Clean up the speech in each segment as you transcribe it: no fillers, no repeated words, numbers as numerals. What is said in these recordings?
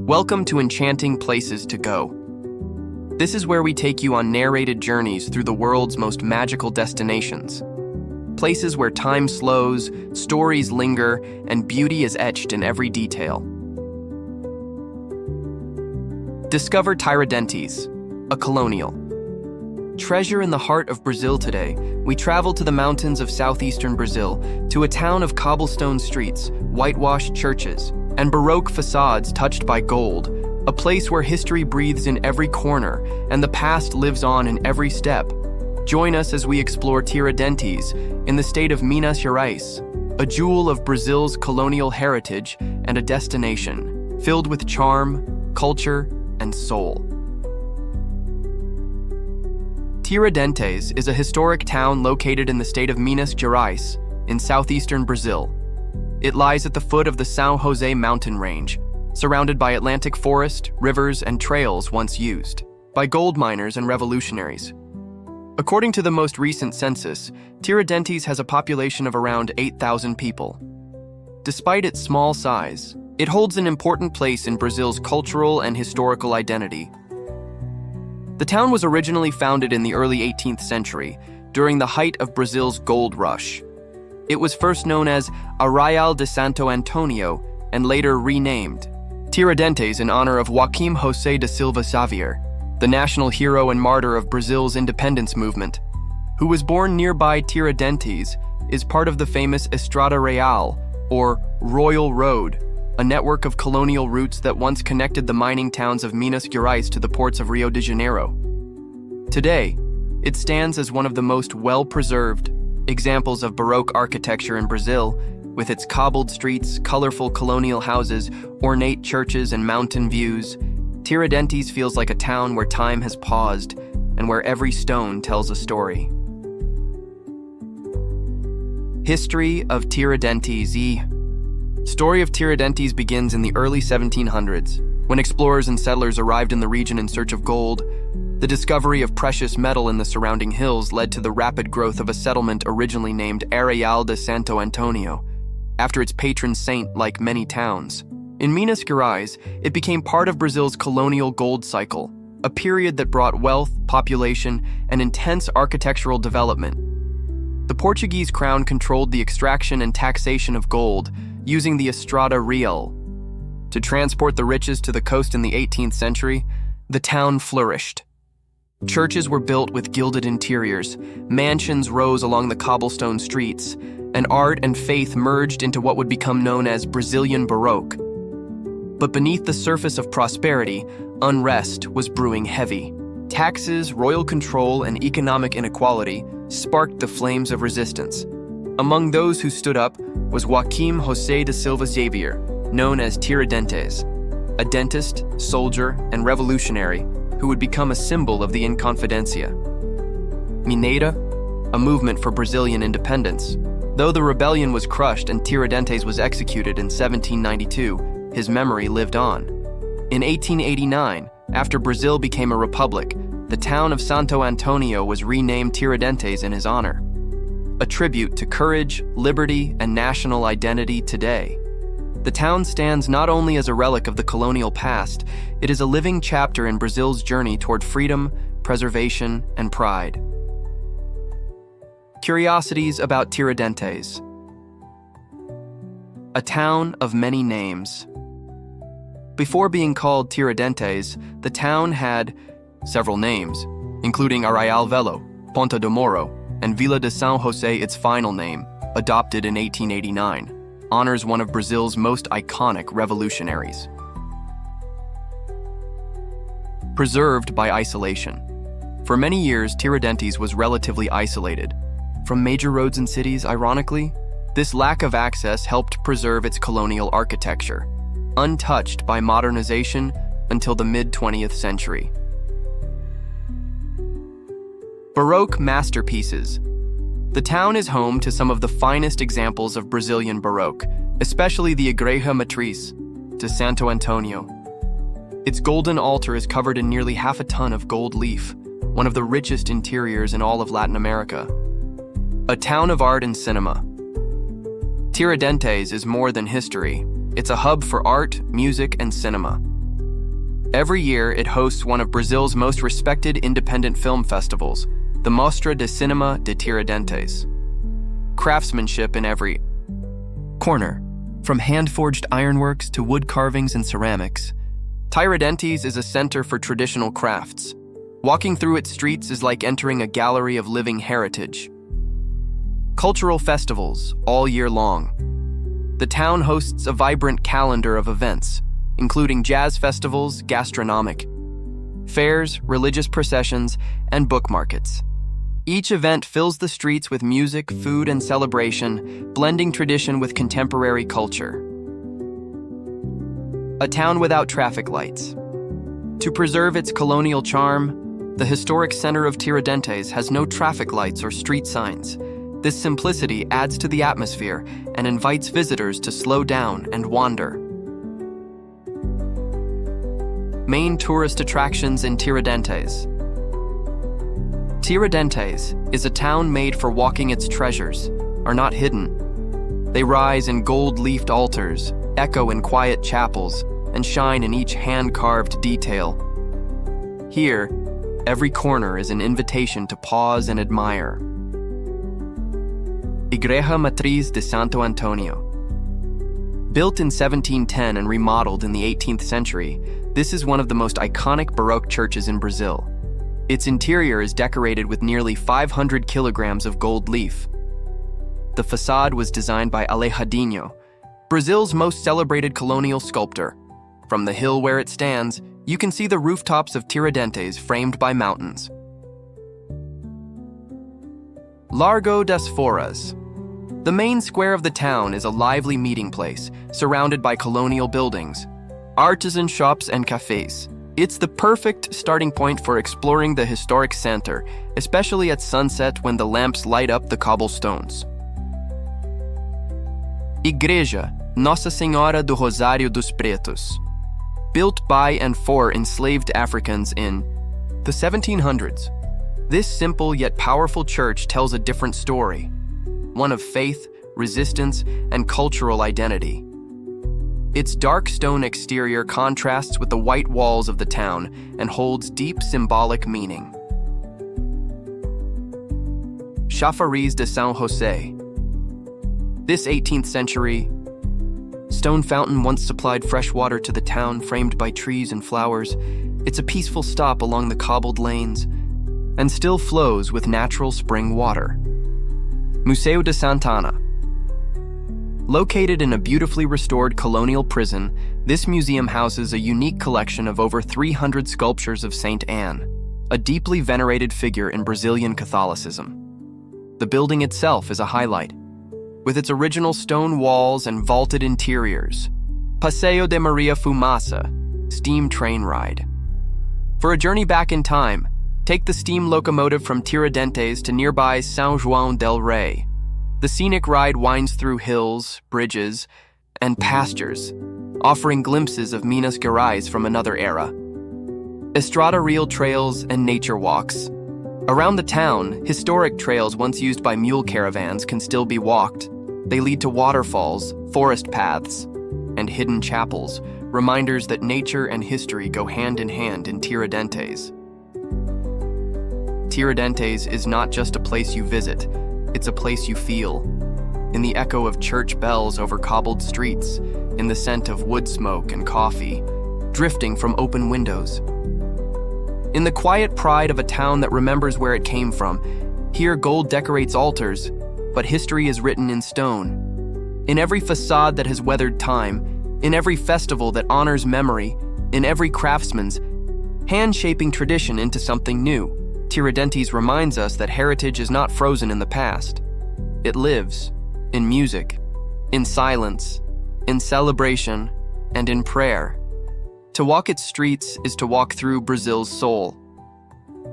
Welcome to Enchanting Places to Go. This is where we take you on narrated journeys through the world's most magical destinations. Places where time slows, stories linger, and beauty is etched in every detail. Discover Tiradentes, a colonial. Treasure in the heart of Brazil today, we travel to the mountains of southeastern Brazil, to a town of cobblestone streets, whitewashed churches, and Baroque facades touched by gold, a place where history breathes in every corner and the past lives on in every step. Join us as we explore Tiradentes in the state of Minas Gerais, a jewel of Brazil's colonial heritage and a destination filled with charm, culture, and soul. Tiradentes is a historic town located in the state of Minas Gerais in southeastern Brazil. It lies at the foot of the São José mountain range, surrounded by Atlantic forest, rivers, and trails once used by gold miners and revolutionaries. According to the most recent census, Tiradentes has a population of around 8,000 people. Despite its small size, it holds an important place in Brazil's cultural and historical identity. The town was originally founded in the early 18th century, during the height of Brazil's gold rush. It was first known as Arraial de Santo Antônio and later renamed Tiradentes in honor of Joaquim José de Silva Xavier, the national hero and martyr of Brazil's independence movement. Who was born nearby Tiradentes is part of the famous Estrada Real, or Royal Road, a network of colonial routes that once connected the mining towns of Minas Gerais to the ports of Rio de Janeiro. Today, it stands as one of the most well-preserved examples of Baroque architecture in Brazil, with its cobbled streets, colorful colonial houses, ornate churches, and mountain views. Tiradentes feels like a town where time has paused and where every stone tells a story. History of Tiradentes. Story of Tiradentes begins in the early 1700s, when explorers and settlers arrived in the region in search of gold. The discovery of precious metal in the surrounding hills led to the rapid growth of a settlement originally named Arraial de Santo Antônio, after its patron saint, like many towns. In Minas Gerais, it became part of Brazil's colonial gold cycle, a period that brought wealth, population, and intense architectural development. The Portuguese crown controlled the extraction and taxation of gold, using the Estrada Real. To transport the riches to the coast in the 18th century, the town flourished. Churches were built with gilded interiors, mansions rose along the cobblestone streets, and art and faith merged into what would become known as Brazilian Baroque. But beneath the surface of prosperity, unrest was brewing heavy. Taxes, royal control, and economic inequality sparked the flames of resistance. Among those who stood up was Joaquim José de Silva Xavier, known as Tiradentes, a dentist, soldier, and revolutionary who would become a symbol of the Inconfidencia. Mineira, a movement for Brazilian independence. Though the rebellion was crushed and Tiradentes was executed in 1792, his memory lived on. In 1889, after Brazil became a republic, the town of Santo Antônio was renamed Tiradentes in his honor, a tribute to courage, liberty, and national identity today. The town stands not only as a relic of the colonial past, it is a living chapter in Brazil's journey toward freedom, preservation, and pride. Curiosities about Tiradentes. A town of many names. Before being called Tiradentes, the town had several names, including Arraial Velho, Ponta do Moro, and Vila de São José. Its final name, adopted in 1889, honors one of Brazil's most iconic revolutionaries. Preserved by isolation. For many years, Tiradentes was relatively isolated from major roads and cities. Ironically, this lack of access helped preserve its colonial architecture, untouched by modernization until the mid-20th century. Baroque masterpieces. The town is home to some of the finest examples of Brazilian Baroque, especially the Igreja Matriz de Santo Antônio. Its golden altar is covered in nearly half a ton of gold leaf, one of the richest interiors in all of Latin America. A town of art and cinema. Tiradentes is more than history. It's a hub for art, music, and cinema. Every year, it hosts one of Brazil's most respected independent film festivals, the Mostra de Cinema de Tiradentes. Craftsmanship in every corner, from hand-forged ironworks to wood carvings and ceramics. Tiradentes is a center for traditional crafts. Walking through its streets is like entering a gallery of living heritage. Cultural festivals all year long. The town hosts a vibrant calendar of events, including jazz festivals, gastronomic fairs, religious processions, and book markets. Each event fills the streets with music, food, and celebration, blending tradition with contemporary culture. A town without traffic lights. To preserve its colonial charm, the historic center of Tiradentes has no traffic lights or street signs. This simplicity adds to the atmosphere and invites visitors to slow down and wander. Main tourist attractions in Tiradentes. Tiradentes is a town made for walking. Its treasures are not hidden. They rise in gold-leafed altars, echo in quiet chapels, and shine in each hand-carved detail. Here, every corner is an invitation to pause and admire. Igreja Matriz de Santo Antônio. Built in 1710 and remodeled in the 18th century, this is one of the most iconic Baroque churches in Brazil. Its interior is decorated with nearly 500 kilograms of gold leaf. The facade was designed by Alejandro, Brazil's most celebrated colonial sculptor. From the hill where it stands, you can see the rooftops of Tiradentes framed by mountains. Largo das Foras. The main square of the town is a lively meeting place, surrounded by colonial buildings, artisan shops, and cafes. It's the perfect starting point for exploring the historic center, especially at sunset when the lamps light up the cobblestones. Igreja, Nossa Senhora do Rosário dos Pretos. Built by and for enslaved Africans in the 1700s. This simple yet powerful church tells a different story, one of faith, resistance, and cultural identity. Its dark stone exterior contrasts with the white walls of the town and holds deep symbolic meaning. Chafariz de São José. This 18th century stone fountain once supplied fresh water to the town, framed by trees and flowers. It's a peaceful stop along the cobbled lanes and still flows with natural spring water. Museu de Santana. Located in a beautifully restored colonial prison, this museum houses a unique collection of over 300 sculptures of Saint Anne, a deeply venerated figure in Brazilian Catholicism. The building itself is a highlight, with its original stone walls and vaulted interiors. Passeio de Maria Fumaça, steam train ride. For a journey back in time, take the steam locomotive from Tiradentes to nearby São João del Rei. The scenic ride winds through hills, bridges, and pastures, offering glimpses of Minas Gerais from another era. Estrada Real trails and nature walks. Around the town, historic trails once used by mule caravans can still be walked. They lead to waterfalls, forest paths, and hidden chapels, reminders that nature and history go hand in hand in Tiradentes. Tiradentes is not just a place you visit, it's a place you feel. In the echo of church bells over cobbled streets, in the scent of wood smoke and coffee, drifting from open windows. In the quiet pride of a town that remembers where it came from, here gold decorates altars, but history is written in stone. In every facade that has weathered time, in every festival that honors memory, in every craftsman's hand-shaping tradition into something new, Tiradentes reminds us that heritage is not frozen in the past. It lives in music, in silence, in celebration, and in prayer. To walk its streets is to walk through Brazil's soul.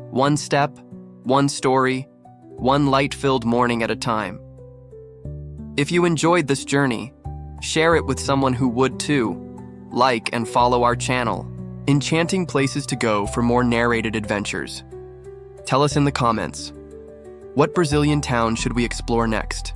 One step, one story, one light-filled morning at a time. If you enjoyed this journey, share it with someone who would too. Like and follow our channel. Enchanting places to go for more narrated adventures. Tell us in the comments, what Brazilian town should we explore next?